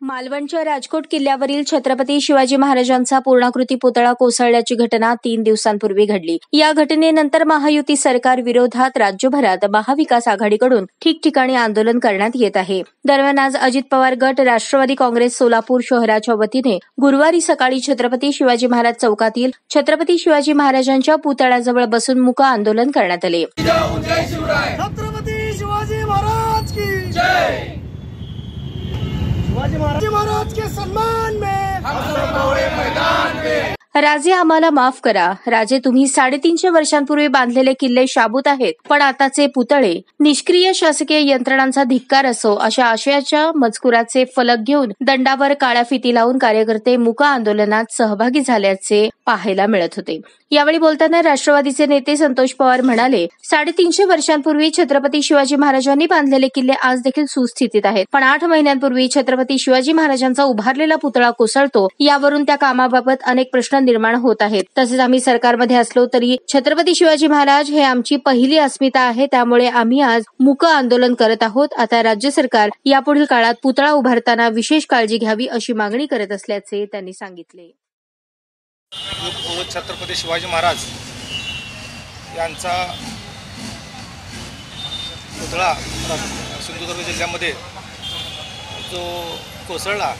मालवणच्या राजकोट किल्ल्यावरील छत्रपती शिवाजी महाराजांचा पूर्णाकृती पुतळा कोसळल्याची घटना 3 दिवसांपूर्वी घडली। या घटनेनंतर महायुती सरकार विरोधात राज्यभरात महाविकास आघाडीकडून ठिकठिकाणी आंदोलन करण्यात येत आहे। दरम्यान आज अजित पवार गट राष्ट्रवादी काँग्रेस सोलापूर शहराच्या वतीने गुरुवारी सकाळी छत्रपती शिवाजी महाराज चौकातील छत्रपती शिवाजी महाराजांच्या पुतळ्याजवळ बसून मूक आंदोलन करण्यात आले। छत्रपती शिवाजी महाराज की जय। शिवाजी महाराज के सम्मान में हम सब दौड़े मैदान में। राजे आम्हाला माफ करा। राजे तुम्ही 350 वर्षांपूर्वी बांधलेले किल्ले शाबूत आहेत, पण आताचे पुतळे निष्क्रिय शासकीय यंत्रणांचा धिक्कार असो अशा आशयाच्या मजकुराचे फलक घेऊन दंडावर काळ्या फिती लावून कार्यकर्ते मूक आंदोलनात सहभागी झाल्याचे पाहायला मिळत होते। यावेळी बोलताना राष्ट्रवादीचे नेते संतोष पवार म्हणाले, 350 वर्षांपूर्वी छत्रपती शिवाजी महाराजांनी बांधलेले किल्ले आज देखील सुस्थितीत आहेत, पण 8 महिन्यांपूर्वी छत्रपती शिवाजी महाराजांचा उभारलेला पुतळा कोसळतो, यावरून त्या कामाबाबत अनेक प्रश्न निर्माण होत आहेत। तसेच आम्ही सरकारमध्ये असलो तरी छत्रपती शिवाजी महाराज हे आमची पहिली अस्मिता आहे, त्यामुळे आम्ही आज मूक आंदोलन करत आहोत। आता राज्य सरकार यापुढील काळात पुतळा उभारताना विशेष काळजी घ्यावी अशी मागणी करत असल्याचे त्यांनी सांगितले। छत्रपती शिवाजी महाराज यांचा पुतळा सिंधुदुर्ग जिल्ह्यामध्ये जो कोसळला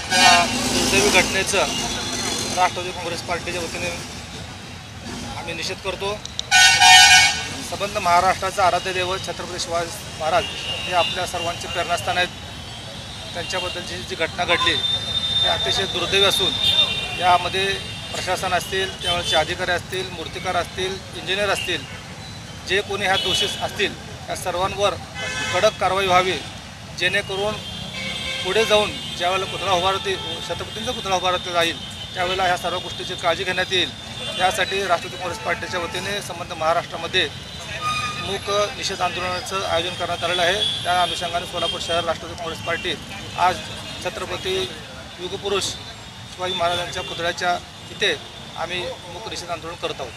त्या दुर्दैवी घटनेचं राष्ट्रवादी काँग्रेस पार्टीच्या वतीने आम्ही निषेध करतो। संबंध महाराष्ट्राचा आराध्य दैवत छत्रपती शिवाजी महाराज हे आपल्या सर्वांचे प्रेरणास्थान आहेत। त्यांच्याबद्दलची जी घटना घडली ते अतिशय दुर्दैवी असून यामध्ये प्रशासन असतील, त्यावेळेचे अधिकारी असतील, मूर्तिकार असतील, इंजिनियर असतील, जे कोणी ह्या दोषी असतील त्या सर्वांवर कडक कारवाई व्हावी, जेणेकरून पुढे जाऊन ज्यावेळेला पुतळा उभारती छत्रपतींचा पुतळा उभारला जाईल त्यावेळेला ह्या सर्व गोष्टीची काळजी घेण्यात येईल। यासाठी राष्ट्रवादी काँग्रेस पार्टीच्या वतीने संबंध महाराष्ट्रामध्ये मूक निषेध आंदोलनाचं आयोजन करण्यात आलेलं आहे। त्या अनुषंगाने सोलापूर शहर राष्ट्रवादी काँग्रेस पार्टी आज छत्रपती युगपुरुष शिवाजी महाराजांच्या पुतळ्याच्या इथे आम्ही मूक निषेध आंदोलन करत आहोत।